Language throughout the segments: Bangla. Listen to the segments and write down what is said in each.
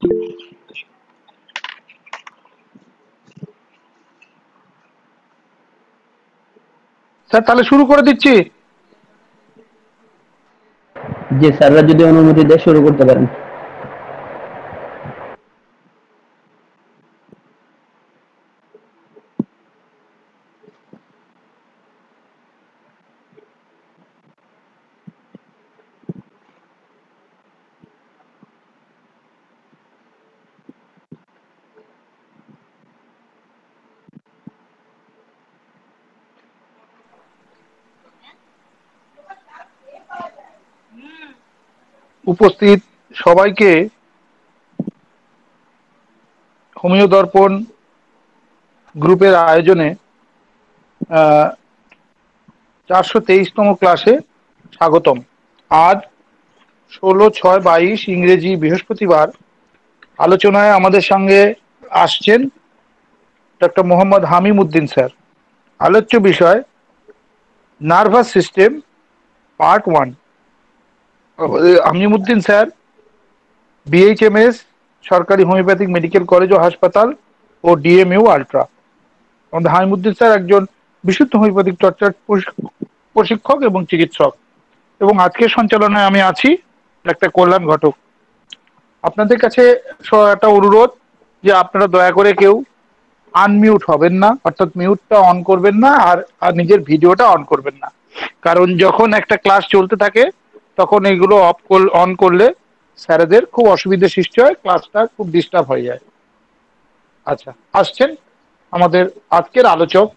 স্যার তাহলে শুরু করে দিচ্ছি। জি স্যাররা যদি অনুমতি দেয় শুরু করতে পারেন। উপস্থিত সবাইকে হোমিও দর্পণ গ্রুপের আয়োজনে 423তম ক্লাসে স্বাগতম। আজ 16/6/22 ইংরেজি বৃহস্পতিবার আলোচনায় আমাদের সঙ্গে আসছেন ডক্টর মোহাম্মদ হামিম উদ্দিন স্যার। আলোচ্য বিষয় নার্ভাস সিস্টেম পার্ট 1। হামিম উদ্দিন স্যার বিএইচএমএস সরকারি হোমিওপ্যাথিক মেডিকেল কলেজ ও হাসপাতাল ও ডিএমইউ আলট্রা। আমাদের হামিমুদ্দিন স্যার একজন বিশুদ্ধ হোমিওপ্যাথিক চর্চার প্রশিক্ষক এবং চিকিৎসক, এবং আজকের সঞ্চালনায় আমি আছি ডাক্তার কল্যাণ ঘটক। আপনাদের কাছে একটা অনুরোধ যে আপনারা দয়া করে কেউ আনমিউট হবেন না, অর্থাৎ মিউটটা অন করবেন না, আর নিজের ভিডিওটা অন করবেন না। কারণ যখন একটা ক্লাস চলতে থাকে তখন এইগুলো অন করলে স্যারেদের খুব অসুবিধা সৃষ্টি হয়, ক্লাসটা খুব ডিস্টার্ব হয়ে যায়। আচ্ছা, আসছেন আমাদের আজকের আলোচক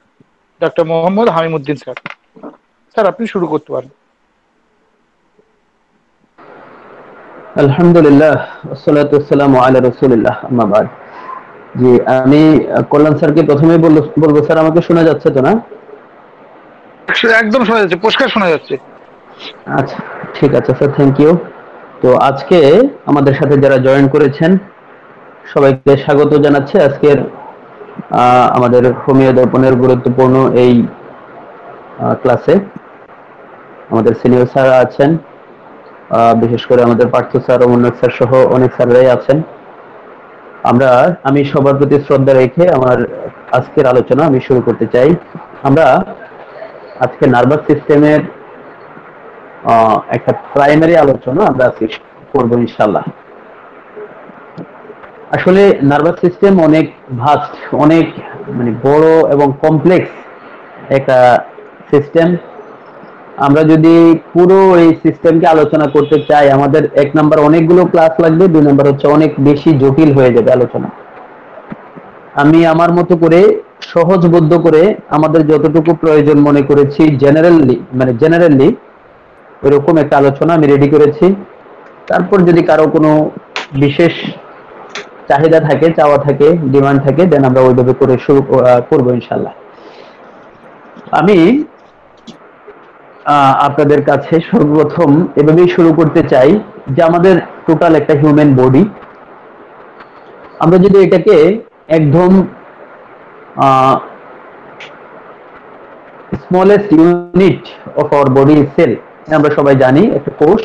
ডক্টর মোহাম্মদ হামিমুদ্দিন স্যার। স্যার আপনি শুরু করতে পারেন। আলহামদুলিল্লাহ ওয়াসসালাতু ওয়াসসালামু আলা রাসূলিল্লাহ আম্মা বাদ। জি আমি কল্যাণ স্যারকে প্রথমেই বলবো স্যার আমাকে শোনা যাচ্ছে তো না? একদম শোনা যাচ্ছে, পরিষ্কার শোনা যাচ্ছে। আচ্ছা ঠিক আছে স্যার, থ্যাংক ইউ। তো আজকে আমাদের সাথে যারা জয়েন করেছেন সবাইকে স্বাগত জানাচ্ছি আজকের আমাদের হোমিও দর্পণের গুরুত্বপূর্ণ এই ক্লাসে। আমাদের সিনিয়র স্যার আছেন, বিশেষ করে আমাদের পার্থ স্যার ও মুন্নাফ স্যার সহ অনেক স্যাররাই আছেন। আমি সবার প্রতি শ্রদ্ধা রেখে আমার আজকের আলোচনা আমি শুরু করতে চাই। আমরা আজকে নার্ভাস সিস্টেমের একটা প্রাইমারি আলোচনা আমরা আজকে করব ইনশাআল্লাহ। আসলে নার্ভাস সিস্টেম অনেক ভাস্ট, অনেক বড় এবং কমপ্লেক্স একটা সিস্টেম। আমরা যদি পুরো এই সিস্টেমকে আলোচনা করতে চাই আমাদের এক নাম্বার অনেকগুলো ক্লাস লাগবে, দুই নাম্বার হচ্ছে অনেক বেশি জটিল হয়ে যাবে আলোচনা। আমি আমার মতো করে সহজবোধ্য করে আমাদের যতটুকু প্রয়োজন মনে করেছি জেনারেলি এরকম একটা আলোচনা আমি রেডি করেছি। তারপর যদি কারো কোনো বিশেষ চাহিদা থাকে, চাওয়া থাকে, ডিমান্ড থাকে, দেন আমরা ওইভাবে করে শুরু করবো ইনশাল্লাহ। আমি আপনাদের কাছে সর্বপ্রথম এভাবেই শুরু করতে চাই যে আমাদের টোটাল একটা হিউম্যান বডি, আমরা যদি এটাকে একদম smallest unit of our body cell, আমরা সবাই জানি একটা কোষ,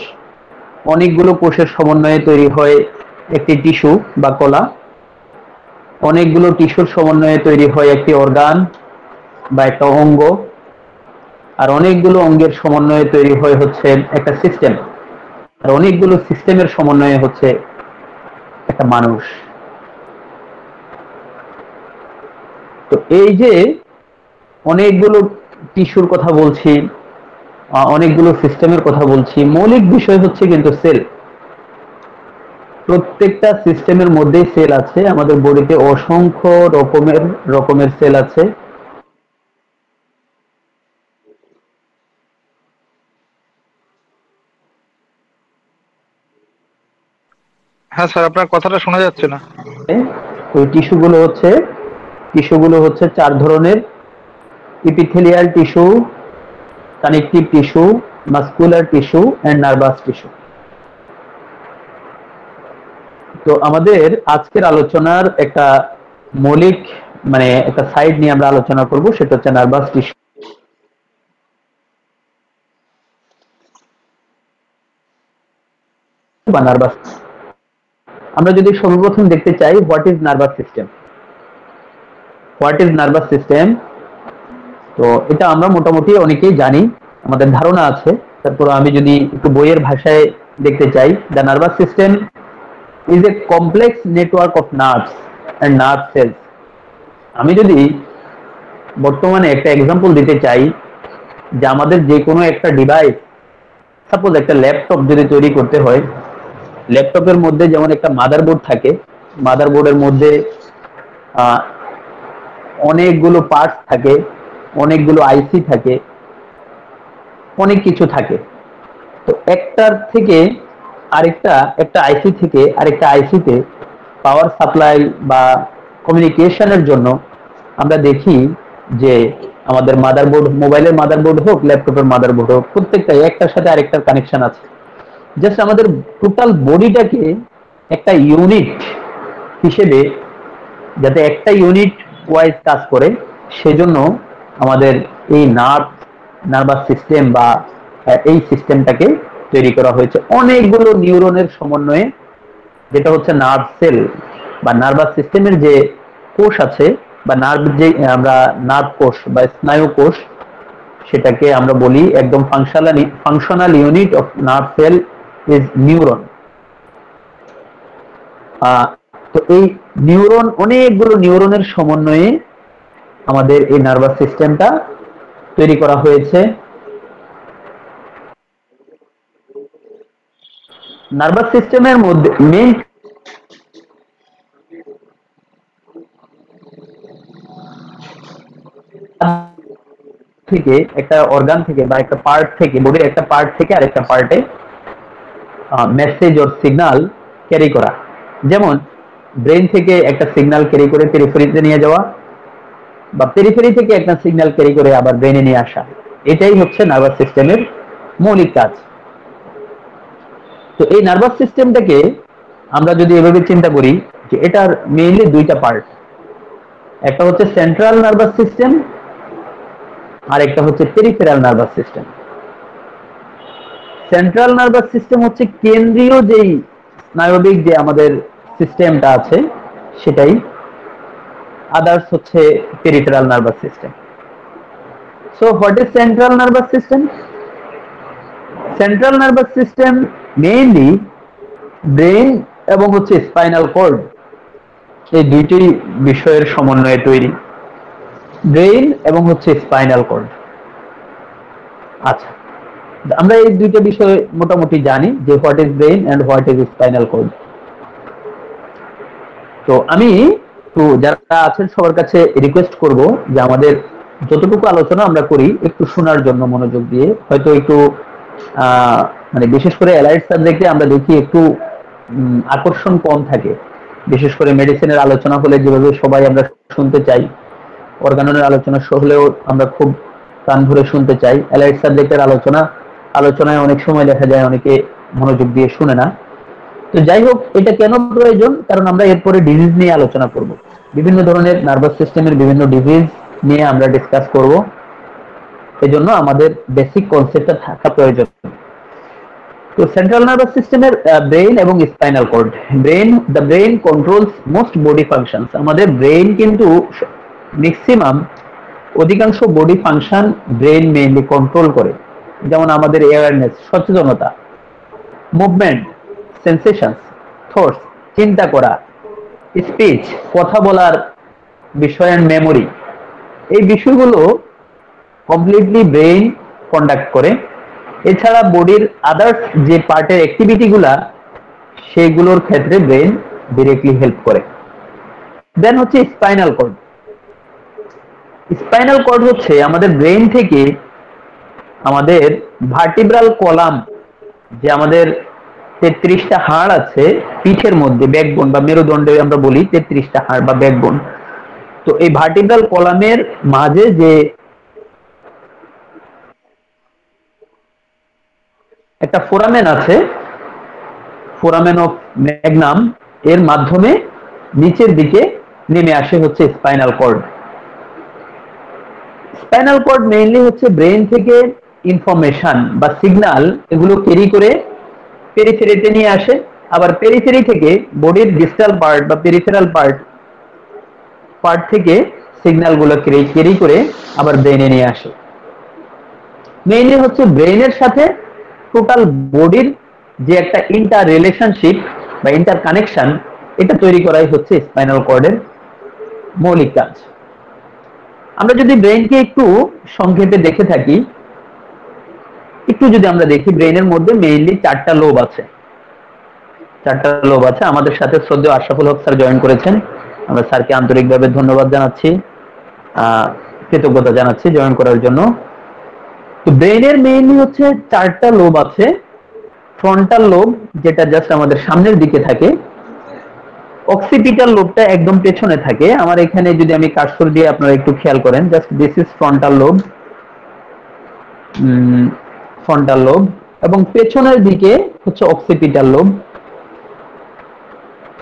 অনেকগুলো কোষের সমন্বয়ে তৈরি হয় একটি টিস্যু বা কলা, অনেকগুলো টিস্যুর সমন্বয়ে তৈরি হয় একটি অর্গান বা একটা অঙ্গ, আর অনেকগুলো অঙ্গের সমন্বয়ে তৈরি হয় হচ্ছে একটা সিস্টেম, আর অনেকগুলো সিস্টেমের সমন্বয়ে হচ্ছে একটা মানুষ। তো এই যে অনেকগুলো টিস্যুর কথা বলছি, অনেকগুলো সিস্টেমের কথা বলছি, মৌলিক বিষয় হচ্ছে কিন্তু সেল। প্রত্যেকটা সিস্টেমের মধ্যেই সেল আছে। আমাদের বডিতে অসংখ্য রকমের সেল আছে। হ্যাঁ স্যার, আপনার কথাটা শোনা যাচ্ছে না। ওই টিস্যুগুলো হচ্ছে চার ধরনের: epithelial tissue, connective tissue, muscular tissue and nervous tissue. তো আমাদের আজকের আলোচনার একটা মৌলিক একটা সাইড নিয়ে আমরা আলোচনা করব, সেটা হচ্ছে নার্ভাস টিস্যু বা নার্ভাস। আমরা যদি সর্বপ্রথম দেখতে চাই what is nervous system, what is nervous system, তো এটা আমরা মোটামুটি অনেকেই জানি, আমাদের ধারণা আছে। তারপর আমি যদি একটু বইয়ের ভাষায় দেখতে চাই, the nervous system is a complex network of nerves and nerve cells. আমি যদি বর্তমানে একটা এক্সাম্পল দিতে চাই যে আমাদের যে কোনো একটা ডিভাইস, সাপোজ একটা ল্যাপটপ যদি তৈরি করতে হয়, ল্যাপটপের মধ্যে যেমন একটা মাদারবোর্ড থাকে, মাদারবোর্ডের মধ্যে অনেকগুলো পার্টস থাকে, অনেকগুলো আইসি থাকে, অনেক কিছু থাকে। তো একটার থেকে আরেকটা, একটা আইসি থেকে আরেকটা আইসিতে পাওয়ার সাপ্লাই বা কমিউনিকেশনের জন্য আমরা দেখি যে আমাদের মাদারবোর্ড, মোবাইলের মাদারবোর্ড হোক, ল্যাপটপের মাদারবোর্ড হোক, প্রত্যেকটাই একটার সাথে আরেকটার কানেকশন আছে। জাস্ট আমাদের টোটাল বডিটাকে একটা ইউনিট হিসেবে, যাতে একটা ইউনিট ওয়াইজ কাজ করে, সেজন্য আমাদের এই নার্ভাস সিস্টেম বা এই সিস্টেমটাকে তৈরি করা হয়েছে অনেকগুলো নিউরনের সমন্বয়ে, যেটা হচ্ছে নার্ভ সেল বা নার্ভাস সিস্টেমের যে কোষ আছে বা নার্ভ, যে আমরা নার্ভ কোষ বা স্নায়ু কোষ, সেটাকে আমরা বলি একদম functional unit of nerve sell is neuron. তো এই নিউরন, অনেকগুলো নিউরনের সমন্বয়ে আমাদের এই নার্ভাস সিস্টেমটা তৈরি করা হয়েছে। নার্ভাস সিস্টেমের মধ্যে মেইন থেকে, একটা অর্গান থেকে বা একটা পার্ট থেকে, বডির একটা পার্ট থেকে আরেকটা পার্টে মেসেজ অর সিগন্যাল ক্যারি করা। যেমন ব্রেন থেকে একটা সিগন্যাল ক্যারি করে পেরিফেরিতে নিয়ে যাওয়া, বা পেরিফেরি থেকে একটা সিগন্যাল ক্যারি করে আবার ব্রেনে নিয়ে আসা, এটাই হচ্ছে নার্ভাস সিস্টেমের মৌলিক কাজ। তো এই নার্ভাস সিস্টেমটাকে আমরা যদি এভাবে চিন্তা করি যে এটার মেইনলি দুইটা পার্ট, একটা হচ্ছে সেন্ট্রাল নার্ভাস সিস্টেম আর একটা হচ্ছে peripheral nervous system. Central nervous system হচ্ছে কেন্দ্রীয় যেই স্নায়বিক যে আমাদের সিস্টেমটা আছে সেটাই, আদার্স হচ্ছে peripheral nervous system. So what is central nervous system? Central nervous system mainly brain এবং হচ্ছে স্পাইনাল কর্ড, এই দুইটি বিষয়ের সমন্বয়ে তৈরি, ব্রেন এবং হচ্ছে স্পাইনাল কর্ড। আচ্ছা, আমরা এই দুইটা বিষয় মোটামুটি জানি যে what is brain and what is spinal cord. তো আমি একটু যারা আছেন সবার কাছে রিকোয়েস্ট করব যে আমাদের যতটুকু আলোচনা আমরা করি একটু শোনার জন্য মনোযোগ দিয়ে। হয়তো একটু মানে বিশেষ করে অ্যালাইড সাবজেক্টে আমরা দেখি একটু আকর্ষণ কম থাকে, বিশেষ করে মেডিসিনের আলোচনা হলে যেভাবে সবাই আমরা শুনতে চাই, অর্গানের আলোচনা হলেও আমরা খুব কান ভরে শুনতে চাই, অ্যালাইড সাবজেক্টের আলোচনায় অনেক সময় দেখা যায় অনেকে মনোযোগ দিয়ে শুনে না। তো যাই হোক, এটা কেন প্রয়োজন? কারণ আমরা এরপরে ডিজিজ নিয়ে আলোচনা করব, বিভিন্ন ধরনের নার্ভাস সিস্টেমের বিভিন্ন ডিজিজ নিয়ে আমরা ডিসকাস করব, এজন্য আমাদের বেসিক কনসেপ্টটা থাকা প্রয়োজন। তো সেন্ট্রাল নার্ভাস সিস্টেমের ব্রেন এবং spinal cord. The brain controls most body functions. আমাদের ব্রেন কিন্তু ম্যাক্সিমাম, অধিকাংশ body function brain mainly control করে, যেমন আমাদের অ্যাওয়ারনেস, সচেতনতা, মুভমেন্ট, সেন্সেশনস, থটস, চিন্তা করা, স্পিচ, কথা বলার বিষয়, এন্ড মেমোরি, এই বিষয়গুলো কমপ্লিটলি ব্রেন কন্ডাক্ট করে। এছাড়া বডির আদার্স যে পার্টের অ্যাক্টিভিটিগুলা, সেগুলোর ক্ষেত্রে ব্রেন ডিরেক্টলি হেল্প করে। দেন হচ্ছে স্পাইনাল কর্ড। স্পাইনাল কর্ড হচ্ছে আমাদের ব্রেন থেকে আমাদের ভার্টিব্রাল কলাম, যে আমাদের 33টা হাড় আছে পিঠের মধ্যে, ব্যাকবোন বা মেরুদণ্ডে আমরা বলি 33টা হাড় বা ব্যাকবোন। তো এই ভার্টিব্রাল কলামের মাঝে যে একটা ফোরামেন আছে, ফোরামেন অফ ম্যাগনাম, এর মাধ্যমে নিচের দিকে নেমে আসে হচ্ছে spinal cord. Spinal cord mainly হচ্ছে ব্রেন থেকে ইনফরমেশন বা সিগন্যাল, এগুলো ক্যারি করে পেরিফেরিতে নিয়ে আসে, আবার পেরিফেরি থেকে বডির ডিস্টাল পার্ট বা পেরিফেরাল পার্ট থেকে সিগন্যালগুলো ক্যারি করে আবার ব্রেনে নিয়ে আসে। মেইনলি হচ্ছে ব্রেনের সাথে টোটাল বডির যে একটা ইন্টার রিলেশনশিপ বা ইন্টার কানেকশন, এটা তৈরি করাই হচ্ছে স্পাইনাল কর্ডের মৌলিক কাজ। আমরা যদি ব্রেনকে একটু সংক্ষেপে দেখে থাকি, একটু যদি আমরা দেখি, ব্রেনের মধ্যে মেইনলি 4টা লোব আছে। আমাদের সাথে শ্রদ্ধেয় আশরাফুল হক স্যার জয়েন করেছেন, আমরা স্যারকে আন্তরিকভাবে ধন্যবাদ জানাচ্ছি, কৃতজ্ঞতা জানাচ্ছি জয়েন করার জন্য। তো ব্রেনের মেইনলি হচ্ছে 4টা লোব আছে। ফ্রন্টাল লোব, যেটা জাস্ট আমাদের সামনের দিকে থাকে। অক্সিপিটাল লোবটা একদম পেছনে থাকে। আমার এখানে যদি আমি কার্সর দিয়ে আপনারা একটু খেয়াল করেন, just this is frontal lobe, এবং পেছনের দিকে হচ্ছে অক্সিপিটাল লোব।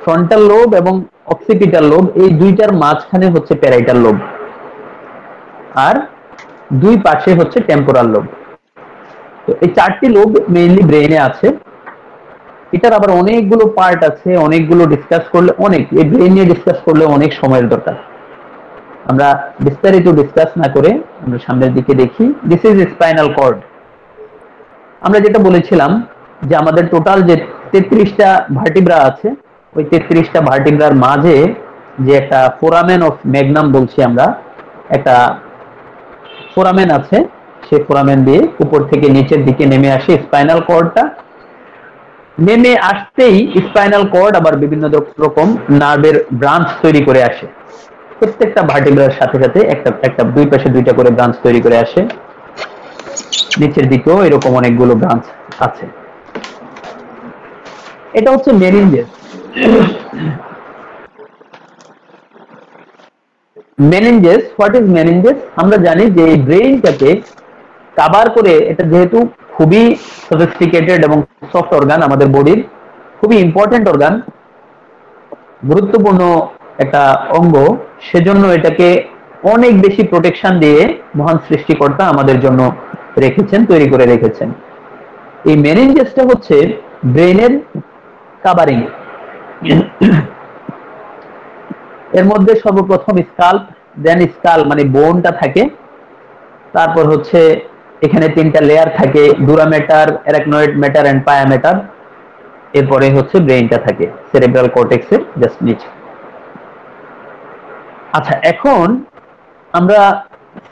ফ্রন্টাল লোব এবং অক্সিপিটাল লোব, এই দুইটার মাঝখানে হচ্ছে প্যারাইটাল লোব, আর দুই পাশে হচ্ছে টেম্পোরাল লোব। তো এই 4টি লোব মেইনলি ব্রেনে আছে। এটার আবার অনেকগুলো পার্ট আছে, অনেকগুলো ডিসকাস করলে এই ব্রেন নিয়ে ডিসকাস করলে অনেক সময়ের দরকার। আমরা বিস্তারিত ডিসকাস না করে আমরা সামনের দিকে দেখি। This is spinal cord. আমরা যেটা বলেছিলাম যে আমাদের টোটাল যে 33টা ভার্টিব্রা আছে, ওই 33টা ভার্টিব্রার মাঝে যে একটা ফোরামেন অফ ম্যাগনাম বলছি আমরা, একটা ফোরামেন আছে, সেই ফোরামেন দিয়ে উপর থেকে নিচের দিকে নেমে আসে স্পাইনাল কর্ডটা। নেমে আসতেই স্পাইনাল কর্ড আবার বিভিন্ন রকম নার্ভের ব্রাঞ্চ তৈরি করে আসে। প্রত্যেকটা ভার্টিব্রার সাথে সাথে একটা দুই পাশে দুইটা করে ব্রাঞ্চ তৈরি করে আসে। নিচের দিকেও এরকম অনেকগুলো ব্রাঞ্চ আছে। এটা হচ্ছে মেনিনজেস। What is meninges? আমরা জানি যে এই ব্রেইনটাকে কভার করে, এটা যেহেতু খুবই সফিস্টিকেটেড এবং সফট অর্গান, আমাদের বডির খুবই ইম্পর্টেন্ট অর্গান, গুরুত্বপূর্ণ একটা অঙ্গ, সেজন্য এটাকে অনেক বেশি প্রোটেকশন দিয়ে মহান সৃষ্টিকর্তা আমাদের জন্য তৈরি করে রেখেছেন। এই মেনিনজেসটা হচ্ছে ব্রেনের কাভারিং। এর মধ্যে সর্বপ্রথম স্কাল মানে বোনটা থাকে, তারপর হচ্ছে এখানে 3টা লেয়ার থাকে, dura mater, arachnoid mater and pia mater. এরপরে হচ্ছে ব্রেইনটা থাকে সেরেব্রাল কর্টেক্সের জাস্ট নিচে। আচ্ছা, এখন আমরা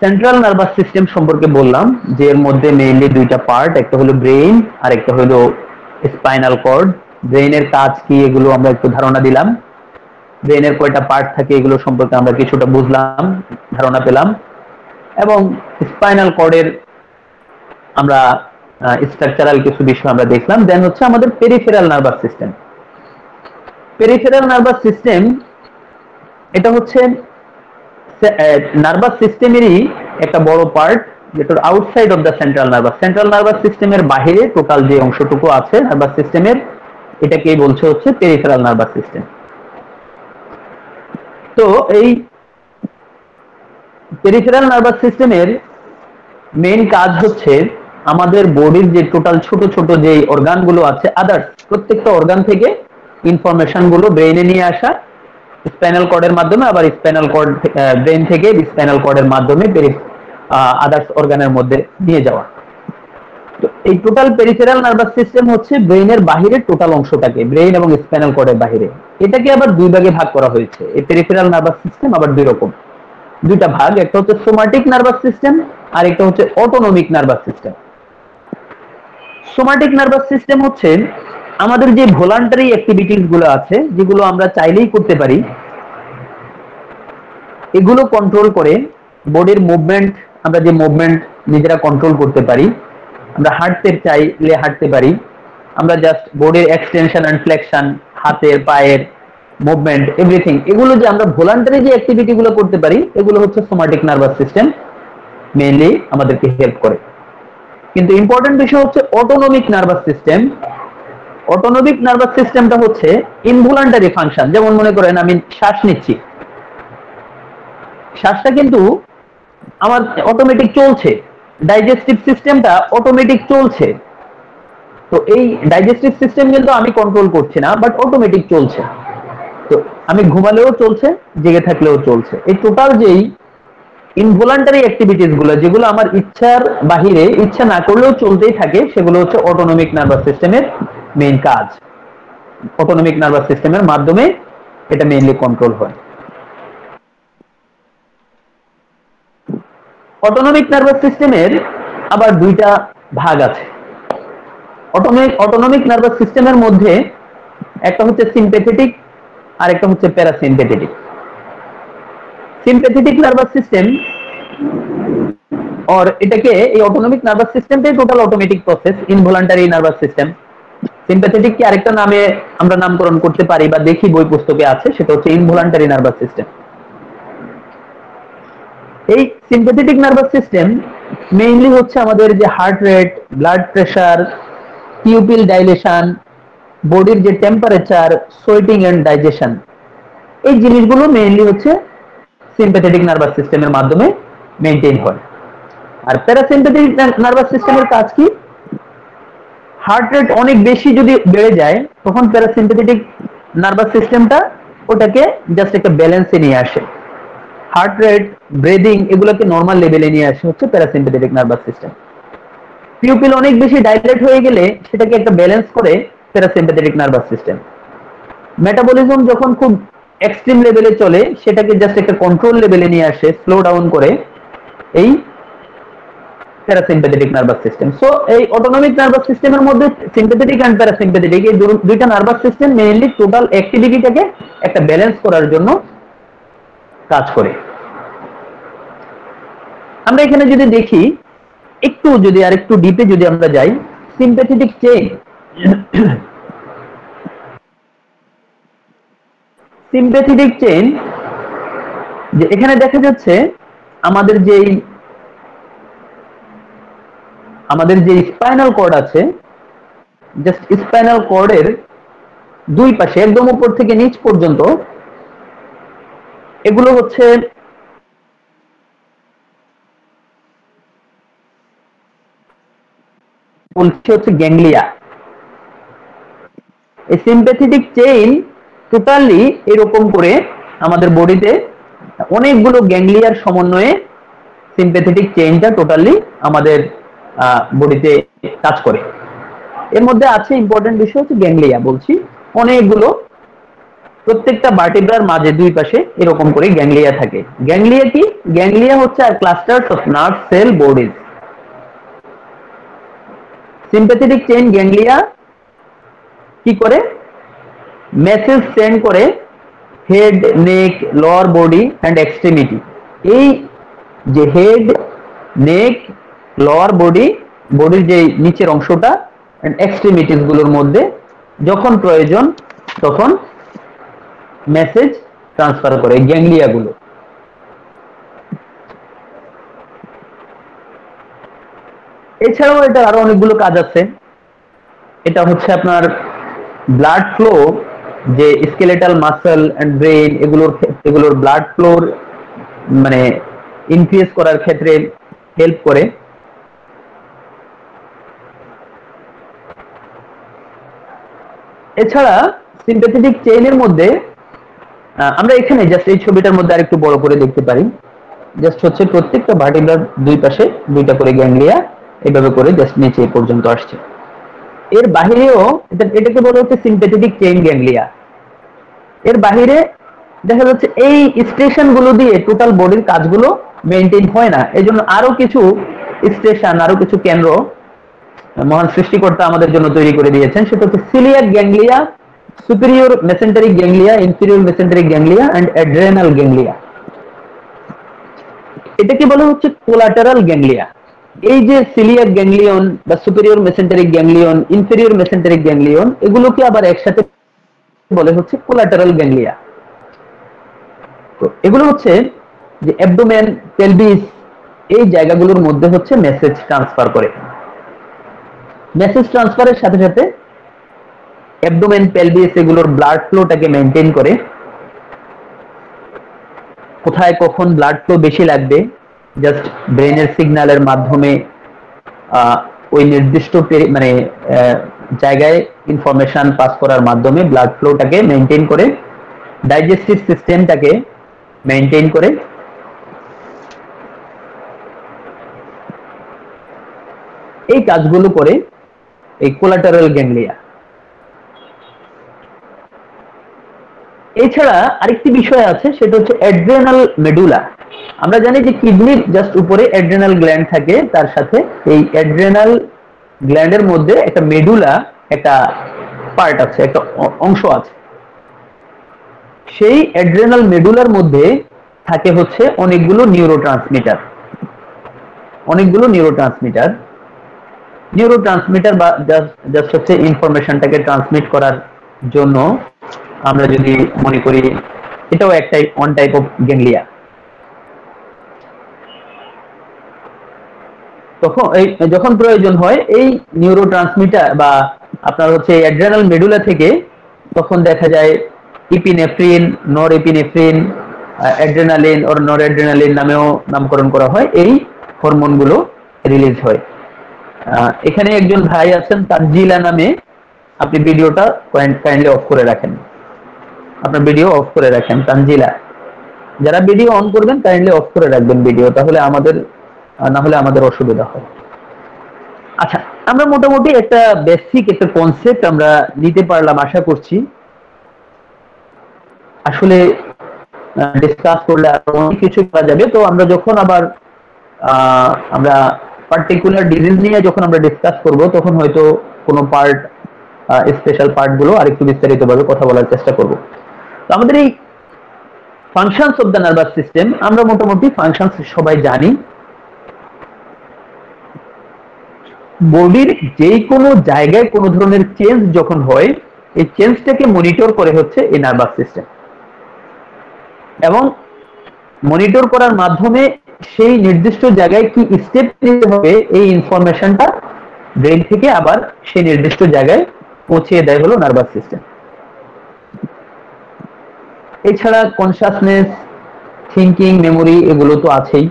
সেন্ট্রাল নার্ভাস সিস্টেম সম্পর্কে বললাম যে এর মধ্যে মেইনলি 2টা পার্ট, একটা হলো ব্রেইন আর একটা হলো স্পাইনাল কর্ড। ব্রেইনের কাজ কি এগুলো আমরা একটু ধারণা দিলাম, ব্রেইনের কয়টা পার্ট থাকে এগুলো সম্পর্কে আমরা কিছুটা বুঝলাম, ধারণা পেলাম, এবং স্পাইনাল কর্ডের আমরা স্ট্রাকচারাল কিছু বিষয় আমরা দেখলাম। দেন হচ্ছে আমাদের পেরিফেরাল নার্ভাস সিস্টেম। এটা হচ্ছে নার্ভাস সিস্টেমেরই একটা বড় পার্ট, যেটা outside of the central nervous সিস্টেমের বাইরে টোটাল যে অংশটুকু আছে নার্ভাস সিস্টেমের, এটাকেই বলছে হচ্ছে পেরিফেরাল নার্ভাস সিস্টেম। তো এই পেরিফেরাল নার্ভাস সিস্টেমের মেইন কাজ হচ্ছে আমাদের বডির যে টোটাল ছোট ছোট যে অর্গানগুলো আছে, আদার্স প্রত্যেকটা অর্গান থেকে ইনফরমেশন গুলো ব্রেইনে নিয়ে আসা স্পাইনাল কর্ডের মাধ্যমে, আবার স্পাইনাল কর্ড ব্রেইন থেকে স্পাইনাল কর্ডের মাধ্যমে আদার্স অর্গানের মধ্যে নিয়ে যাওয়া। তো এই টোটাল পেরিফেরাল নার্ভাস সিস্টেম হচ্ছে ব্রেইনের বাহিরের টোটাল অংশটাকে, ব্রেইন এবং স্পাইনাল কর্ডের বাহিরে, এটাকে আবার দুই ভাগে ভাগ করা হয়েছে। এই পেরিফেরাল নার্ভাস সিস্টেম আবার দুইটা ভাগ, একটা হচ্ছে সোমাটিক নার্ভাস সিস্টেম আর একটা হচ্ছে autonomic nervous system. Somatic nervous system হচ্ছে আমাদের যে ভলান্টারি অ্যাক্টিভিটিস গুলো আছে, যেগুলো আমরা চাইলেই করতে পারি, এগুলো কন্ট্রোল করে বডির মুভমেন্ট, আমরা যে মুভমেন্ট নিজেরা কন্ট্রোল করতে পারি, আমরা হাঁটতে চাইলে হাঁটতে পারি, আমরা জাস্ট বডির এক্সটেনশন এন্ড ফ্লেকশন, হাতের পায়ের মুভমেন্ট, এভরিথিং, এগুলো যে আমরা ভলান্টারি যে অ্যাক্টিভিটি গুলো করতে পারি, এগুলো হচ্ছে সোমাটিক নার্ভাস সিস্টেম মেইনলি আমাদেরকে হেল্প করে। কিন্তু ইম্পর্টেন্ট বিষয় হচ্ছে autonomic nervous system. Autonomic nervous সিস্টেমটা হচ্ছে ইনভলান্টারি ফাংশন। যেমন মনে করেন আমি শ্বাস নিচ্ছি, শ্বাসটা কিন্তু আমার অটোমেটিক চলছে, ডাইজেস্টিভ সিস্টেমটা অটোমেটিক চলছে। তো তো এই ডাইজেস্টিভ সিস্টেম কিন্তু আমি কন্ট্রোল করছি না, বাট অটোমেটিক চলছে। তো আমি ঘুমালেও চলছে, জেগে থাকলেও চলছে। এই টোটাল যেই ইনভলান্টারি অ্যাক্টিভিটিস গুলো, যেগুলো আমার ইচ্ছার বাহিরে, ইচ্ছা না করলেও চলতেই থাকে, সেগুলো হচ্ছে অটোনমিক নার্ভাস সিস্টেমের মেইন কাজ। অটোনমিক নার্ভাস সিস্টেমের মাধ্যমে এটা মেইনলি কন্ট্রোল হয়। অটোনমিক নার্ভাস সিস্টেমের আবার দুইটা ভাগ আছে। অটোনমিক নার্ভাস সিস্টেমের মধ্যে একটা হচ্ছে সিম্প্যাথেটিক আর একটা হচ্ছে প্যারাসিম্প্যাথেটিক। সিম্প্যাথেটিক নার্ভাস সিস্টেম और এটাকে এই অটোনমিক নার্ভাস সিস্টেমটাই total automatic process, involuntary nervous system. Sympathetic কি আরেকটা নামে আমরা নামকরণ করতে পারি বা দেখি বই পুস্তকে আছে, সেটা হচ্ছে ইনভলান্টারি নার্ভাস সিস্টেম। এই সিম্প্যাথেটিক নার্ভাস সিস্টেম মেইনলি হচ্ছে আমাদের যে heart rate, blood pressure, pupil dilation, বডির যে টেম্পারেচার, সোয়েটিং এন্ড ডাইজেশন, এই জিনিসগুলো মেইনলি হচ্ছে সিম্প্যাথেটিক নার্ভাস সিস্টেমের মাধ্যমে মেইনটেইন হয়। আর প্যারাসিম্প্যাথেটিক নার্ভাস সিস্টেমের কাজ কি? হার্ট রেট অনেক বেশি যদি বেড়ে যায়, তখন প্যারাসিম্প্যাথেটিক নার্ভাস সিস্টেমটা ওটাকে জাস্ট একটা ব্যালেন্সে নিয়ে আসে। হার্ট রেট, ব্রিদিং এগুলোকে নরমাল লেভেলে নিয়ে আসে হচ্ছে প্যারাসিম্প্যাথেটিক নার্ভাস সিস্টেম। পিউপিল অনেক বেশি ডাইলেট হয়ে গেলে সেটাকে একটা ব্যালেন্স করে প্যারাসিম্প্যাথেটিক নার্ভাস সিস্টেম। মেটাবলিজম যখন খুব এক্সট্রিম লেভেলে চলে, সেটাকে জাস্ট একটা কন্ট্রোল লেভেলে নিয়ে আসে, স্লো ডাউন করে এই প্যারাসিম্প্যাথেটিক নার্ভাস সিস্টেম। সো এই অটোনমিক নার্ভাস সিস্টেমের মধ্যে সিম্প্যাথেটিক এন্ড প্যারাসিম্প্যাথেটিক এই দুইটা নার্ভাস সিস্টেম মেইনলি টোটাল অ্যাক্টিভিটিটাকে একটা ব্যালেন্স করার জন্য কাজ করে। আমরা এখানে যদি দেখি, একটু যদি আরেকটু ডিপে যদি আমরা যাই, সিম্প্যাথেটিক চেইন, সিম্প্যাথেটিক চেইন যে এখানে দেখা যাচ্ছে আমাদের যে স্পাইনাল কর্ড আছে, জাস্ট স্পাইনাল কর্ডের দুই পাশে একদম উপর থেকে নিচ পর্যন্ত এগুলো হচ্ছে গ্যাংলিয়া। এই সিম্প্যাথেটিক চেইন টোটালি এরকম করে আমাদের বডিতে অনেকগুলো গ্যাংলিয়ার সমন্বয়ে সিম্প্যাথেটিক চেইনটা টোটালি আমাদের বডিতে কাজ করে। এর মধ্যে আছে ইম্পর্টেন্ট বিষয় হচ্ছে গ্যাংলিয়া, বলছি অনেকগুলো, প্রত্যেকটা ভার্টিব্রার মাঝে দুই পাশে এরকম করে গ্যাংলিয়া থাকে। গ্যাংলিয়া কি? গ্যাংলিয়া হচ্ছে আর clusters of nerve cell bodies. Sympathetic chain ganglia কি করে? মেসেজ সেন্ড করে head, neck, lower body and extremity. এই যে হেড, নেক, লোয়ার বডি, বডির যে নিচের অংশটা এন্ড এক্সট্রিমিটিস গুলোর মধ্যে যখন প্রয়োজন তখন মেসেজ ট্রান্সফার করে গ্যাংলিয়া গুলো। এছাড়াও এটা আরো অনেকগুলো কাজ আছে। এটা হচ্ছে আপনার ব্লাড ফ্লো, যে স্কেলেটাল মাসল এন্ড ব্রেন এগুলোর ব্লাড ফ্লোর মানে ইনক্রিজ করার ক্ষেত্রে হেল্প করে। এছাড়া সিম্প্যাথেটিক চেইনের মধ্যে আমরা এখানে জাস্ট এই ছবিটার মধ্যে আরেকটু বড় করে দেখতে পারি। জাস্ট হচ্ছে প্রত্যেকটা ভার্টিব্রার দুই পাশে দুইটা করে গ্যাংলিয়া এভাবে করে জাস্ট নিচে পর্যন্ত আসছে। এর বাহিরেও এটাকে বলা হচ্ছে সিম্প্যাথেটিক চেইন গ্যাংলিয়া। এর বাহিরে দেখা যাচ্ছে এই স্টেশন গুলো দিয়ে টোটাল বডির কাজগুলো মেইনটেইন হয় না, এজন্য আরো কিছু স্টেশন, আরো কিছু কেন্দ্র মহান সৃষ্টিকর্তা আমাদের জন্য তৈরি করে দিয়েছেন। সেটা হচ্ছে coeliac ganglia, superior mesenteric ganglia, inferior mesenteric ganglia and adrenal ganglia. এটাকে বলা হচ্ছে কোলাটারাল গ্যাংলিয়া। এই যে সিলিয়াক গ্যাংলিয়ন বা superior mesenteric ganglion, inferior mesenteric ganglion, এগুলোকে আবার একসাথে বলে হচ্ছে কোলাটারাল গ্যাংলিয়া। তো এগুলো হচ্ছে যে অ্যাবডোমেন, পেলভিস এই জায়গাগুলোর মধ্যে হচ্ছে মেসেজ ট্রান্সফার করে। মেসেজ ট্রান্সফারের সাথে সাথে অ্যাবডোমেন, পেলভিস এগুলোর ব্লাড ফ্লোটাকে মেইনটেইন করে। কোথায় কখন ব্লাড ফ্লো বেশি লাগবে জাস্ট ব্রেনের সিগন্যালের মাধ্যমে ওই নির্দিষ্ট মানে জায়গায় ইনফরমেশন পাস করার মাধ্যমে ব্লাড ফ্লোটাকে মেনটেন করে, ডাইজেস্টিভ সিস্টেমটাকে মেনটেন করে, এই কাজগুলো করে এই কোলাটারাল গ্যাংলিয়া। এছাড়া আরেকটি বিষয় আছে, সেটা হচ্ছে অ্যাড্রেনাল মেডুলা। আমরা জানি যে কিডনির জাস্ট উপরে অ্যাড্রেনাল গ্ল্যান্ড থাকে, তার সাথে এই অ্যাড্রেনাল গ্ল্যান্ডের মধ্যে একটা মেডুলা, একটা পার্ট আছে, একটা অংশ আছে। সেই অ্যাড্রেনাল মেডুলার মধ্যে থাকে হচ্ছে অনেকগুলো নিউরোট্রান্সমিটার বা জাস্ট হচ্ছে ইনফরমেশনটাকে ট্রান্সমিট করার জন্য আমরা যদি মনে করি এটাও একটা ওয়ান টাইপ অফ গ্যাংলিয়া। যখন প্রয়োজন হয় এই নিউরোট্রান্সমিটার বা আপনার হচ্ছে অ্যাড্রেনাল মেডুলা থেকে, তখন দেখা যায় ইপিনেফ্রিন, নর এপিনেফ্রিন, অ্যাড্রেনালিন ওর নর অ্যাড্রেনালিন নামেও নামকরণ করা হয়, এই হরমোনগুলো রিলিজ হয়। এখানে একজন ভাই আছেন তানজিলা নামে, আপনি ভিডিওটা কাইন্ডলি অফ করে রাখেন, আপনার ভিডিও অফ করে রাখেন তানজিলা। যারা ভিডিও অন করবেন কাইন্ডলি অফ করে রাখবেন ভিডিও, তাহলে না হলে আমাদের অসুবিধা হয়। আচ্ছা, আমরা মোটামুটি একটা বেসিক একটা কনসেপ্ট আমরা নিতে পারলাম আশা করছি। আসলে ডিসকাস করলে আরো অনেক কিছু করা যাবে। তো আমরা যখন আবার আমরা পার্টিকুলার ডিজিজ নিয়ে যখন আমরা ডিসকাস করব, তখন হয়তো কোনো পার্ট, স্পেশাল পার্টগুলো আরেকটু বিস্তারিতভাবে কথা বলার চেষ্টা করব। তো আমাদের এই functions of the nervous system, আমরা মোটামুটি ফাংশনস সবাই জানি। বডির যে কোনো জায়গায় কোনো ধরনের চেঞ্জ যখন হয়, এই চেঞ্জটাকে মনিটর করে হচ্ছে এই নার্ভাস সিস্টেম, এবং মনিটর করার মাধ্যমে সেই নির্দিষ্ট জায়গায় কি স্টেপ নিতে হবে, এই ইনফরমেশনটা ব্রেন থেকে আবার সেই নির্দিষ্ট জায়গায় পৌঁছিয়ে দেয় হলো নার্ভাস সিস্টেম। এছাড়া কনসাসনেস, থিঙ্কিং, মেমোরি এগুলো তো আছেই।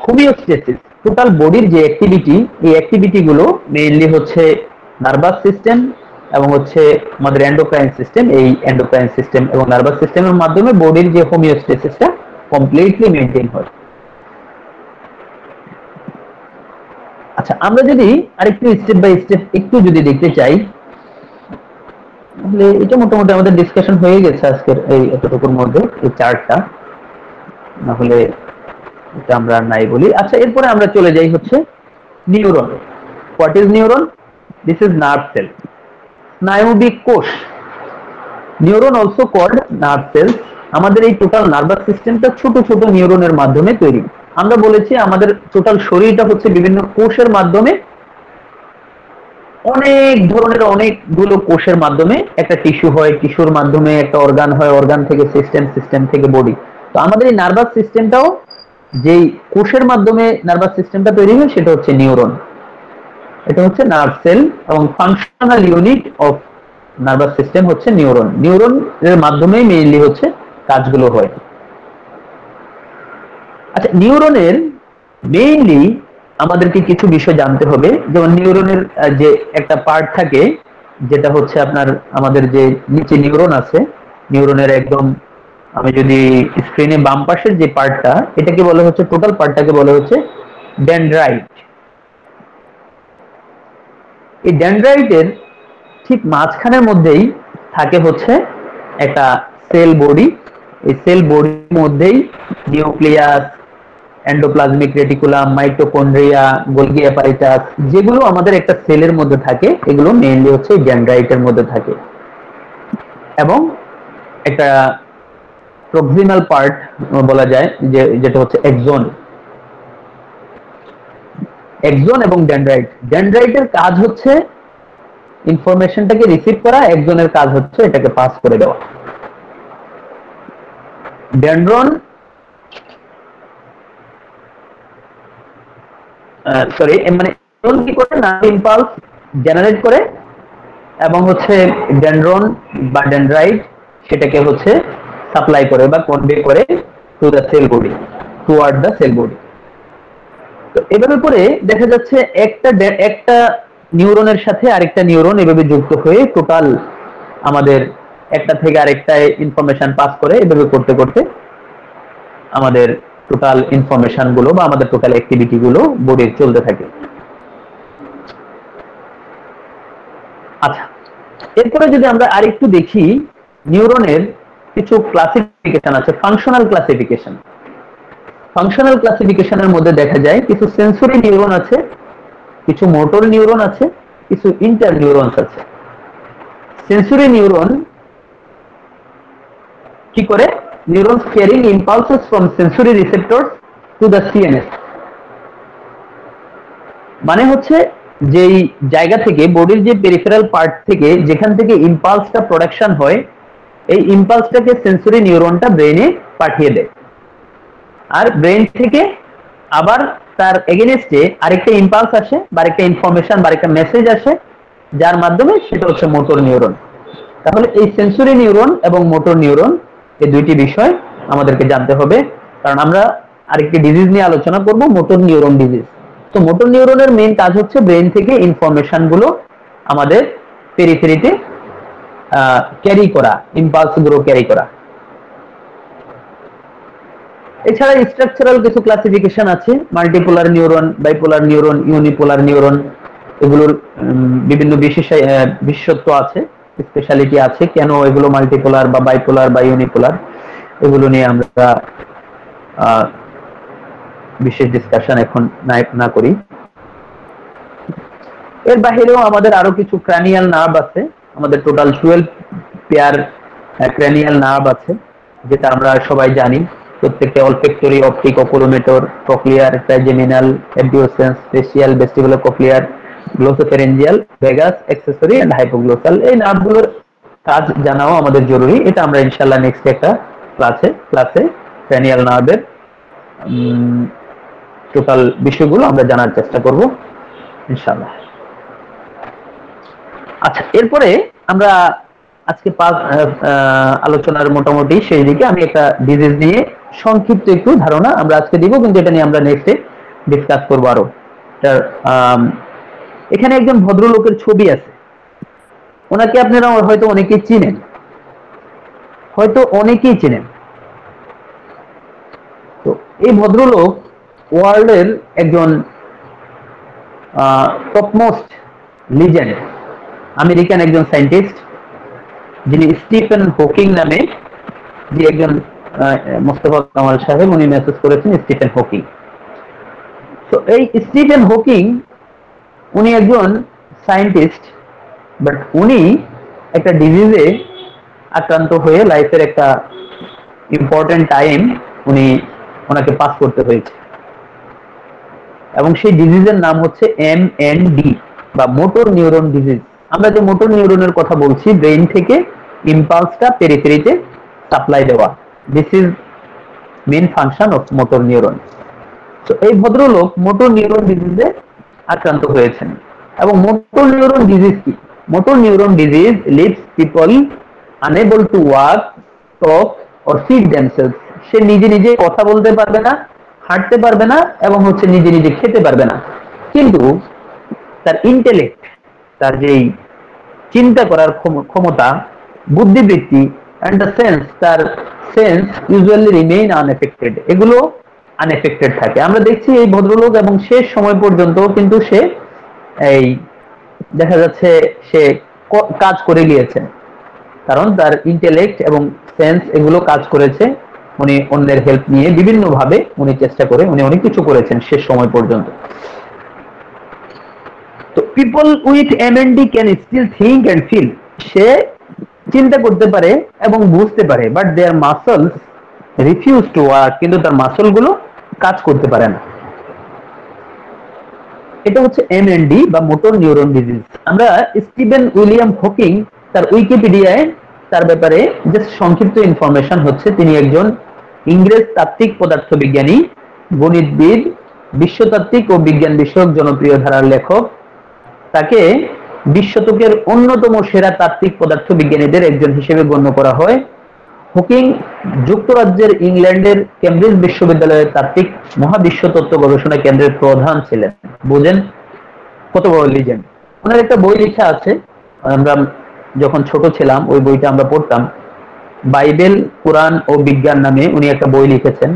হোমিওস্টেসিস, টোটাল বডির যে অ্যাক্টিভিটি, এই অ্যাক্টিভিটি গুলো মেইনলি হচ্ছে নার্ভাস সিস্টেম এবং হচ্ছে আমাদের এন্ডোক্রাইন সিস্টেম, এই এন্ডোক্রাইন সিস্টেম এবং নার্ভাস সিস্টেমের মাধ্যমে বডির যে হোমিওস্টেসিসটা কমপ্লিটলি মেইনটেইন হয়। আচ্ছা, আমরা যদি আরেকটু স্টেপ বাই স্টেপ একটু যদি দেখতে চাই, তাহলে এটা মোটামুটি আমাদের ডিসকাশন হয়ে গেছে আজকের এই এতটুকুর মধ্যে, এই চার্টটা, না হলে এটা আমরা নাই বলি। আচ্ছা, এরপরে আমরা চলে যাই হচ্ছে neuron. What is neuron? This is nerve cell, স্নায়বিক কোষ। Neuron also called nerve cells. আমাদের এই টোটাল নার্ভাস সিস্টেমটা ছোট ছোট নিউরনের মাধ্যমে তৈরি। আমরা বলেছি আমাদের টোটাল শরীরটা হচ্ছে বিভিন্ন কোষের মাধ্যমে, অনেক ধরনের অনেকগুলো কোষের মাধ্যমে একটা টিস্যু হয়, টিস্যুর মাধ্যমে একটা অর্গান হয়, অর্গান থেকে সিস্টেম, সিস্টেম থেকে বডি। তো আমাদের এই নার্ভাস সিস্টেমটাও যেই কোষের মাধ্যমে নার্ভাস সিস্টেমটা তৈরি হয়, সেটা হচ্ছে নিউরন। এটা হচ্ছে নার্ভ সেল, এবং functional unit of nervous system হচ্ছে নিউরন। নিউরন এর মাধ্যমেই মেইনলি হচ্ছে কাজগুলো হয়। আচ্ছা, নিউরনের মেইনলি আমাদেরকে কিছু বিষয় জানতে হবে। যেমন নিউরনের যে একটা পার্ট থাকে, যেটা হচ্ছে আপনার আমাদের যে নিচে নিউরন আছে, নিউরনের একদম, আমি যদি স্ক্রিনে বাম পাশের যে পার্টটা, এটাকে বলা হচ্ছে, টোটাল পার্টটাকে বলা হচ্ছে ডেনড্রাইট। এই ডেনড্রাইটের ঠিক মাঝখানের মধ্যেই থাকে হচ্ছে একটা সেল বডি। এই সেল বডির মধ্যেই nucleus, endoplasmic reticulum, mitochondria, Golgi অ্যাপারাটাস, যেগুলো আমাদের একটা সেলের মধ্যে থাকে, এগুলো মেইনলি হচ্ছে ডেনড্রাইটের মধ্যে থাকে। এবং একটা প্রক্সিমাল পার্ট বলা যায় যেটা হচ্ছে এক্সন। এক্সন এবং ডেনড্রাইট, ডেনড্রাইটের কাজ হচ্ছে ইনফরমেশনটাকে রিসিভ করা, এক্সনের কাজ হচ্ছে এটাকে পাস করে দেওয়া। ডেনড্রন মানে কি করে, নার্ভ ইম্পালস জেনারেট করে, এবং হচ্ছে ডেনড্রন বা ডেনড্রাইট সেটাকে হচ্ছে সাপ্লাই করে বা কনভে করে to the sell body, toward the sell body. তো এভাবে করে দেখা যাচ্ছে একটা নিউরনের সাথে আরেকটা নিউরন এভাবে যুক্ত হয়ে টোটাল আমাদের একটা থেকে আরেকটায় ইনফরমেশন পাস করে, এভাবে করতে করতে আমাদের টোটাল ইনফরমেশন গুলো বা আমাদের টোটাল অ্যাক্টিভিটি গুলো বোর্ডে চলতে থাকে। আচ্ছা, এরপরে যদি আমরা আরেকটু দেখি, নিউরনের কিছু ক্লাসিফিকেশন আছে, ফাংশনাল ক্লাসিফিকেশন। ফাংশনাল ক্লাসিফিকেশনের মধ্যে দেখা যায় কিছু সেন্সরি নিউরন আছে, কিছু মোটর নিউরন আছে, কিছু ইন্টার নিউরনস আছে। সেন্সরি নিউরন কি করে? Neurons carrying impulses from sensory receptors to the CNS. মানে হচ্ছে যেই জায়গা থেকে, বডির যে পেরিফেরাল পার্ট থেকে যেখান থেকে ইম্পালসটা প্রোডাকশন হয়, এই ইম্পালসটাকে সেন্সরি নিউরনটা ব্রেনে পাঠিয়ে দেয়, আর ব্রেন থেকে আবার তার এগেইনস্টে আরেকটা ইম্পালস আসে বা আরেকটা ইনফরমেশন বা আরেকটা মেসেজ আসে, যার মাধ্যমে সেটা হচ্ছে মোটর নিউরন। তাহলে এই সেন্সরি নিউরন এবং মোটর নিউরন, এই দুইটি বিষয় আমাদেরকে জানতে হবে, কারণ আমরা আরেকটি ডিজিজ নিয়ে আলোচনা করব, মোটর নিউরন ডিজিজ। তো মোটর নিউরনের মেইন কাজ হচ্ছে ব্রেন থেকে ইনফরমেশন গুলো আমাদের পেরিফেরিতে ক্যারি করা, ইম্পালস গুলো ক্যারি করা। এছাড়া স্ট্রাকচারাল কিছু ক্লাসিফিকেশন আছে, multipolar neuron, bipolar neuron, unipolar neuron, এগুলোর বিভিন্ন বিশেষত্ব আছে, স্পেশালিটি আছে, কেন এগুলো মাল্টিপোলার বা বাইপোলার বা ইউনিপোলার, এগুলো নিয়ে আমরা বিশেষ ডিসকাশন এখন না করি। এর বাহিরেও আমাদের আরো কিছু ক্র্যানিয়াল নার্ভ আছে, আমাদের টোটাল 12 পেয়ার ক্র্যানিয়াল নার্ভ আছে, যেটা আমরা সবাই জানি। প্রত্যেকটা olfactory, optic, oculomotor, cochlear, trigeminal, abducens, facial, vestibular, cochlear, glossopharyngeal, vagus, accessory and hypoglossal. এই নার্ভগুলোর কাজ জানাও আমাদের জরুরি। এটা আমরা ইনশাআল্লাহ নেক্সট একটা ক্লাসে ক্র্যানিয়াল নার্ভের টোটাল বিষয়গুলো আমরা জানার চেষ্টা করব ইনশাআল্লাহ। আচ্ছা, এরপরে আমরা আজকে আলোচনার মোটামুটি শেষ দিকে আমি একটা ডিজিজ নিয়ে সংক্ষিপ্ত একটু ধারণা আমরা আজকে দিব, কিন্তু এটা নিয়ে আমরা নেক্সটে ডিসকাস করবো আরো। এখানে একজন ভদ্রলোকের ছবি আছে, ওনাকে আপনারা হয়তো অনেকেই চিনেন, তো এই ভদ্রলোক ওয়ার্ল্ডের একজন টপমোস্ট লিজেন্ড, আমেরিকান একজন সায়েন্টিস্ট, যিনি স্টিফেন হকিং নামে, যে একজন মোস্তফা কামাল সাহেব উনি মেসেজ করেছেন স্টিফেন হকিং। তো এই স্টিফেন হকিং উনি একজন সায়েন্টিস্ট, বাট উনি একটা ডিজিজে আক্রান্ত হয়ে লাইফের একটা ইম্পর্টেন্ট টাইম ওনাকে পাস করতে হয়েছে, এবং সেই ডিজিজের নাম হচ্ছে MND বা মোটর নিউরন ডিজিজ। আমরা যে মোটর নিউরনের কথা বলছি, ব্রেন থেকে ইম্পালসটা পেরিফেরিতে সাপ্লাই দেওয়া, this is main function of motor neuron. তো এই ভদ্রলোক মোটর নিউরন ডিজিজে আক্রান্ত হয়েছেন। এবং মোটর নিউরন ডিজিজ কি? Motor neuron disease leaves people unable to walk, talk or feed themselves. সে নিজে নিজে কথা বলতে পারবে না, হাঁটতে পারবে না, এবং হচ্ছে নিজে নিজে খেতে পারবে না, কিন্তু তার ইন্টেলেক্ট, তার যেই চিন্তা করার ক্ষমতা, বুদ্ধিবৃত্তি এন্ড দ্য সেন্স, তার সেন্স ইউজুয়ালি রিমেইন আনএফেক্টেড, এগুলো আনএফেক্টেড থাকে। আমরা দেখছি এই ভদ্রলোক এবং শেষ সময় পর্যন্ত কিন্তু সে এই দেখা যাচ্ছে সে কাজ করে গিয়েছেন, কারণ তার ইন্টেলেক্ট এবং সেন্স এগুলো কাজ করেছে। উনি অন্যের হেল্প নিয়ে বিভিন্ন ভাবে উনি চেষ্টা করে উনি অনেক কিছু করেছেন শেষ সময় পর্যন্ত। তো people with MND can still think and feel, সে চিন্তা করতে পারে এবং বুঝতে পারে, but their muscles refuse to work, কিন্তু তার মাসল গুলো কাজ করতে পারে না। এটা হচ্ছে MND বা মোটর নিউরন ডিজিজ। আমরা স্টিফেন উইলিয়াম হকিং তার উইকিপিডিয়ায় তার ব্যাপারে জাস্ট সংক্ষিপ্ত ইনফরমেশন হচ্ছে, তিনি একজন ইংরেজ তাত্ত্বিক পদার্থবিজ্ঞানী, গণিতবিদ, বিশ্বতাত্ত্বিক ও বিজ্ঞান বিষয়ক জনপ্রিয় ধারার লেখক। তাকে 20 শতকের অন্যতম সেরা তাত্ত্বিক পদার্থবিজ্ঞানীদের একজন হিসেবে গণ্য করা হয়। হকিং যুক্তরাজ্যের ইংল্যান্ডের কেমব্রিজ বিশ্ববিদ্যালয়ের তাত্ত্বিক মহাবিশ্ব তত্ত্ব গবেষণা কেন্দ্রের প্রধান ছিলেন। বুঝেন কত বড় লিজেন্ড। ওনার একটা বই লেখা আছে, আমরা যখন ছোট ছিলাম ওই বইটা আমরা পড়তাম, বাইবেল, কোরআন ও বিজ্ঞান নামে উনি একটা বই লিখেছেন।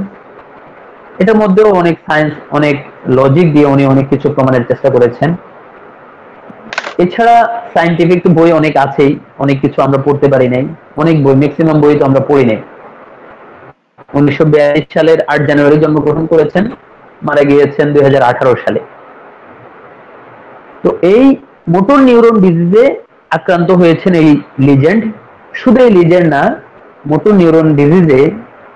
এটার মধ্যেও অনেক সায়েন্স, অনেক লজিক দিয়ে উনি অনেক কিছু প্রমাণের চেষ্টা করেছেন। এছাড়া সায়েন্টিফিক বই অনেক আছেই, অনেক কিছু আমরা পড়তে পারি নাই, অনেক বই, ম্যাক্সিমাম বই তো আমরা পড়ি নাই। 1942 সালের 8 জানুয়ারি জন্মগ্রহণ করেছেন, মারা গিয়েছেন 2018 সালে। তো এই মোটর নিউরন ডিজিজে আক্রান্ত হয়েছেন এই লিজেন্ড। শুধু এই লিজেন্ড না, মোটর নিউরন ডিজিজে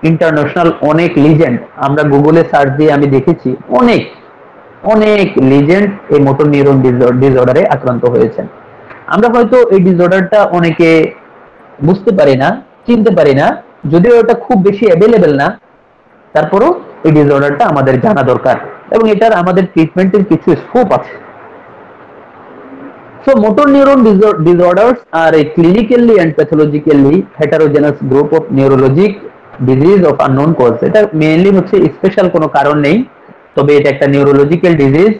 ইন্টারন্যাশনাল অনেক লিজেন্ড, আমরা গুগলে সার্চ দিয়ে আমি দেখেছি অনেক অনেক লিজেন্ড এই মোটর নিউরন ডিসঅর্ডারে আক্রান্ত হয়েছেন। আমরা হয়তো এই ডিসঅর্ডারটা অনেকে বুঝতে পারি না, চিনতে পারি না, যদিও এটা খুব বেশি অ্যাভেলেবেল না, তারপরও এই ডিসঅর্ডারটা আমাদের জানা দরকার এবং এটার আমাদের ট্রিটমেন্টের কিছু স্কোপ আছে। So motor neuron disorders are a clinically and pathologically heterogeneous group of neurologic disease of unknown cause. এটা মেইনলি হচ্ছে স্পেশাল কোনো কারণ নেই, তবে এটা একটা neurological disease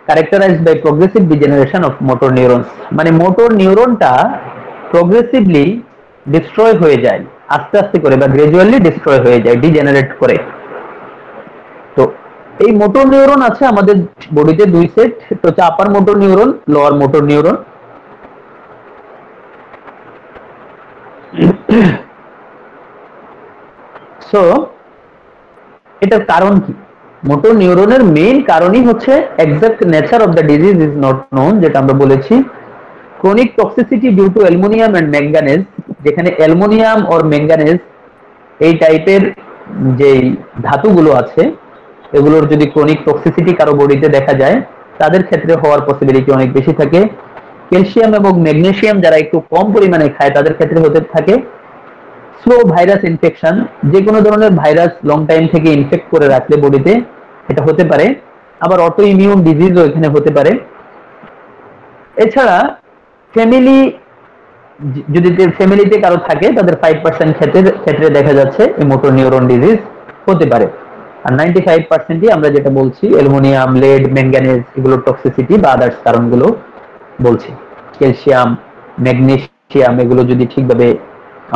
characterized by progressive degeneration of motor neurons. মানে মোটর নিউরনটা প্রগ্রেসিভলি ডিস্ট্রয় হয়ে যায়, আস্তে আস্তে করে বা গ্রাজুয়ালি ডিস্ট্রয় হয়ে যায়, ডিজেনারেট করে। তো এই মোটর নিউরন আছে আমাদের বডিতে দুই সেট, তো হচ্ছে upper motor neuron, lower motor neuron. So এটার কারণ কি? মোটর নিউরনের মেইন কারণই হচ্ছে exact nature of the disease is not known, যেটা আমরা বলেছি। Chronic toxicity due to aluminium and manganese, যেখানে অ্যালুমিনিয়াম অর ম্যাঙ্গানেজ এই টাইপের যে ধাতুগুলো আছে এগুলোর যদি ক্রনিক টক্সিসিটি কারো বডিতে দেখা যায়, তাদের ক্ষেত্রে হওয়ার পসিবিলিটি অনেক বেশি থাকে। ক্যালসিয়াম এবং ম্যাগনেসিয়াম যারা একটু কম পরিমাণে খায় তাদের ক্ষেত্রে হতে থাকে। স্লো ভাইরাস ইনফেকশন, যে কোনো ধরনের ভাইরাস লং টাইম থেকে ইনফেক্ট করে রাখলে বডিতে এটা হতে পারে। আবার অটো ইমিউন ডিজিজও এখানে হতে পারে। এছাড়া ফ্যামিলি, যদি ফ্যামিলিতে কারো থাকে তাদের 5% ক্ষেত্রে দেখা যাচ্ছে এই মোটর নিউরন ডিজিজ হতে পারে। আর 95%ই আমরা যেটা বলছি অ্যালুমিনিয়াম, লেড, ম্যাঙ্গানেজ এগুলোর টক্সিসিটি বা আদার্স কারণগুলো বলছি। ক্যালসিয়াম, ম্যাগনেসিয়াম এগুলো যদি ঠিকভাবে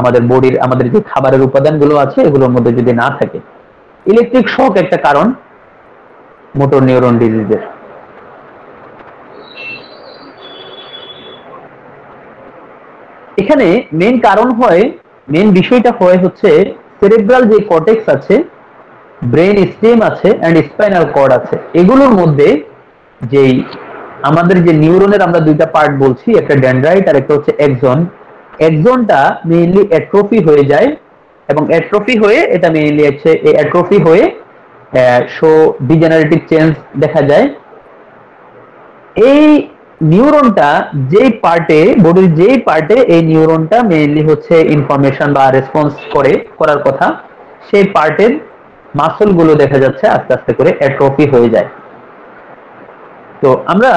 আমাদের বডির, আমাদের যে খাবারের উপাদানগুলো আছে এগুলোর মধ্যে যদি না থাকে। ইলেকট্রিক শক একটা কারণ মোটর নিউরন ডিজিজের। এখানে মেইন কারণ হয়, মেইন বিষয়টা হয় হচ্ছে সেরেব্রাল যে কর্টেক্স আছে, ব্রেন স্টেম আছে এন্ড স্পাইনাল কর্ড আছে, এগুলোর মধ্যে যেই আমাদের যে নিউরনের আমরা দুইটা পার্ট বলছি, একটা ডেনড্রাইট আর একটা হচ্ছে এক্সন। এক্সনটা মেইনলি অ্যাট্রফি হয়ে যায় এবং অ্যাট্রফি হয়ে এটা মেইনলি হচ্ছে এই অ্যাট্রফি হয়ে শো ডিজেনারেটিভ চেঞ্জ দেখা যায়। এই নিউরনটা যেই পার্টে, বডির যেই পার্টে এই নিউরনটা মেইনলি হচ্ছে ইনফরমেশন বা রেসপন্স করার কথা, সেই পার্টের মাসল গুলো দেখা যাচ্ছে আস্তে আস্তে করে অ্যাট্রফি হয়ে যায়। তো আমরা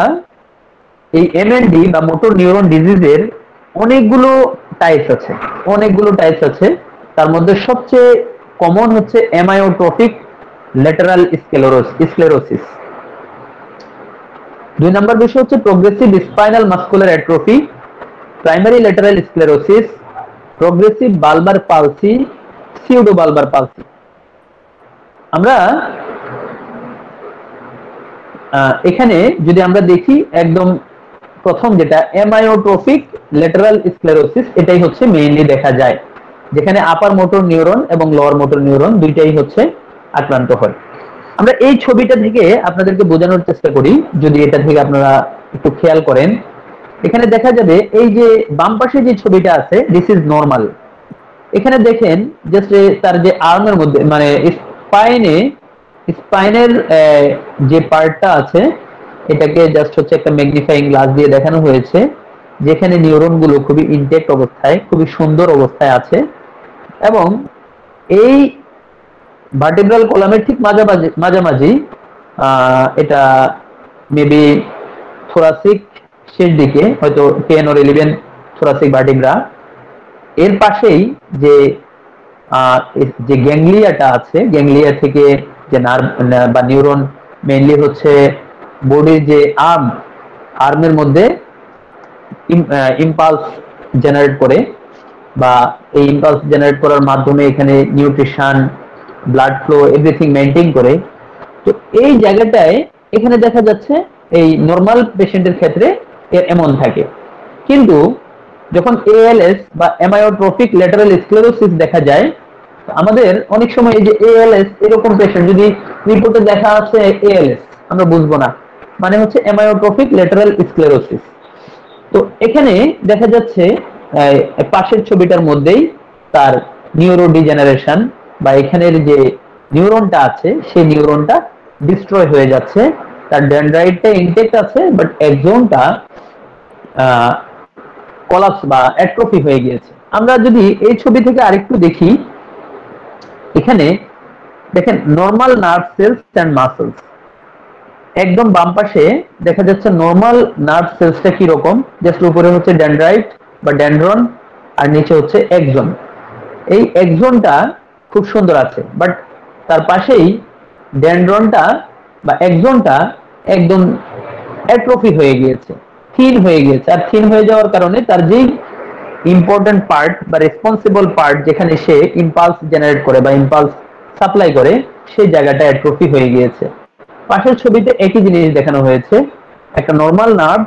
এই এমএনডি বা মোটর নিউরন ডিজিজের অনেকগুলো টাইপস আছে, তার মধ্যে সবচেয়ে কমন হচ্ছে অ্যামায়োট্রফিক ল্যাটারাল স্ক্লেরোসিস। 2 নম্বর বিষয় হচ্ছে progressive spinal muscular atrophy, primary lateral sclerosis, progressive bulbar palsy, pseudo bulbar palsy. আমরা এখানে যদি আমরা দেখি একদম প্রথম যেটা অ্যামায়োট্রফিক ল্যাটারাল স্ক্লেরোসিস, এটাই হচ্ছে মেইনলি দেখা যায়, যেখানে আপার মোটর নিউরন এবং লোয়ার মোটর নিউরন দুইটাই হচ্ছে আক্রান্ত হয়। আমরা এই ছবিটা থেকে আপনাদেরকে বোঝানোর চেষ্টা করি, যদি এটা থেকে আপনারা একটু খেয়াল করেন, এখানে দেখা যাবে এই যে বাম পাশে যে ছবিটা আছে দিস ইজ নরমাল। এখানে দেখেন জাস্ট তার যে আর্মের মধ্যে মানে স্পাইনের যে পার্টটা আছে এটাকে জাস্ট হচ্ছে একটা ম্যাগনিফাইং গ্লাস দিয়ে দেখানো হয়েছে, যেখানে নিউরন গুলো খুবই ইনটেক্ট অবস্থায়, খুবই সুন্দর অবস্থায় আছে এবং এই ভার্টিব্রাল কলামের ঠিক মাঝামাঝি এটা মেবি থোরাসিক শেষ দিকে, হয়তো 10 or 11 থোরাসিক ভার্টিব্রা। এর পাশেই যে গ্যাংলিয়াটা আছে, গ্যাংলিয়া থেকে যে নার্ভ বা নিউরন মেইনলি হচ্ছে বডির যে আর্মের মধ্যে ইম্পালস জেনারেট করে, বা এই ইম্পালস জেনারেট করার মাধ্যমে এখানে nutrition, blood flow, everything maintain করে। তো এই জায়গাটায় এখানে দেখা যাচ্ছে এই নর্মাল পেশেন্টের ক্ষেত্রে এমন থাকে, কিন্তু যখন এএলএস বা অ্যামায়োট্রফিক ল্যাটারাল স্ক্লেরোসিস দেখা যায়, আমাদের অনেক সময় এই যে এএলএস এরকম পেশেন্ট যদি রিপোর্টে দেখা আছে এএলএস, আমরা বুঝবো না, মানে হচ্ছে অ্যামায়োট্রফিক ল্যাটারাল স্ক্লেরোসিস। তো এখানে দেখা যাচ্ছে পাশের ছবিটার মধ্যেই তার নিউরোডিজেনারেশন, বা এখানের যে নিউরনটা আছে সেই নিউরনটা ডিস্ট্রয় হয়ে যাচ্ছে, তার ডেনড্রাইটটা ইনটেক্ট আছে, বাট এক্সনটা কলাপস বা অ্যাট্রফি হয়ে গিয়েছে। আমরা যদি এই ছবি থেকে আরেকটু দেখি, এখানে দেখেন normal nerve cells and muscles, একদম বাম পাশে দেখা যাচ্ছে নর্মাল নার্ভ সেলসটা কি রকম, জাস্ট উপরে হচ্ছে ডেনড্রাইট বা ডেনড্রন, আর নিচে হচ্ছে এক্সন। এই এক্সনটা খুব সুন্দর আছে, বাট তার পাশেই ডেনড্রনটা বা এক্সনটা একদম অ্যাট্রফি হয়ে গিয়েছে, থিন হয়ে গিয়েছে। আর থিন হয়ে যাওয়ার কারণে তার যেই ইম্পর্টেন্ট পার্ট বা রেসপন্সিবল পার্ট, যেখানে সে ইম্পালস জেনারেট করে বা ইম্পালস সাপ্লাই করে, সেই জায়গাটা অ্যাট্রফি হয়ে গিয়েছে। পাশের ছবিতে একই জিনিস দেখানো হয়েছে, একটা নর্মাল নার্ভ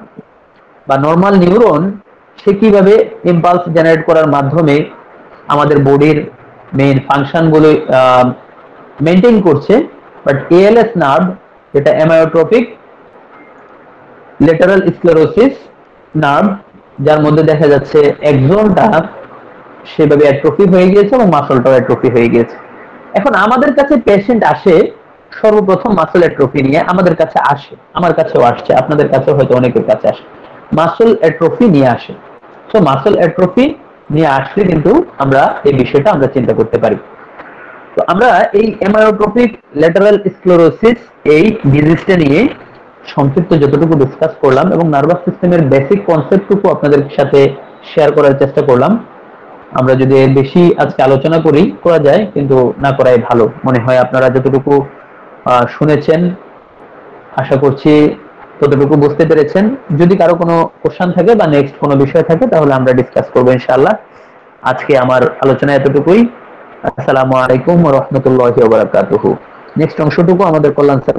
বা নর্মাল নিউরন সে কিভাবে ইম্পালস জেনারেট করার মাধ্যমে আমাদের বডির মেইন ফাংশনগুলো মেনটেন করছে, বাট এএলএস নার্ভ, যেটা অ্যামায়োট্রফিক ল্যাটারাল স্ক্লেরোসিস নার্ভ, যার মধ্যে দেখা যাচ্ছে এক্সনটা সেভাবে অ্যাট্রফি হয়ে গিয়েছে এবং মাসলটাও অ্যাট্রফি হয়ে গিয়েছে। এখন আমাদের কাছে পেশেন্ট আসে সর্বপ্রথম মাসল অ্যাট্রফি নিয়ে, আমাদের কাছে আসে, আমার কাছেও আসছে, আপনাদের কাছে হয়তো অনেকের কাছে আসে, মাসল অ্যাট্রফি নিয়ে আসে। তো মাসল অ্যাট্রফি নিয়ে আসলে কিন্তু আমরা এই বিষয়টা আমরা চিন্তা করতে পারি। তো আমরা এই অ্যামায়োট্রফিক ল্যাটারাল স্ক্লেরোসিস এই ডিজিজটা নিয়ে সংক্ষিপ্ত যতটুকু ডিসকাস করলাম এবং নার্ভাস সিস্টেমের বেসিক কনসেপ্টটুকু আপনাদের সাথে শেয়ার করার চেষ্টা করলাম। আমরা যদি এর বেশি আজকে আলোচনা করা যায়, কিন্তু না করাই ভালো মনে হয়। আপনারা যতটুকু শুনেছেন আশা করছি ততটুকু বুঝতে পেরেছেন। যদি কারো কোনো কোশ্চেন থাকে বা নেক্সট কোনো বিষয় থাকে তাহলে আমরা ডিসকাস করবো ইনশাআল্লাহ। আজকে আমার আলোচনা এতটুকুই। আসসালামু আলাইকুম ওয়া রাহমাতুল্লাহি ওয়া বারাকাতুহু। নেক্সট অংশটুকু আমাদের কল্যাণ স্যার,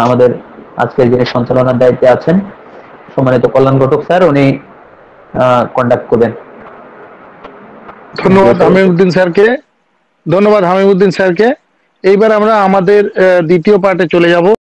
আমাদের আজকের যিনি সঞ্চালনার দায়িত্বে আছেন সম্মানিত কল্যাণ ঘটক স্যার, উনি কন্ডাক্ট করবেন। ধন্যবাদ হামিমউদ্দিন স্যারকে। এইবার আমরা আমাদের দ্বিতীয় পার্টে চলে যাব।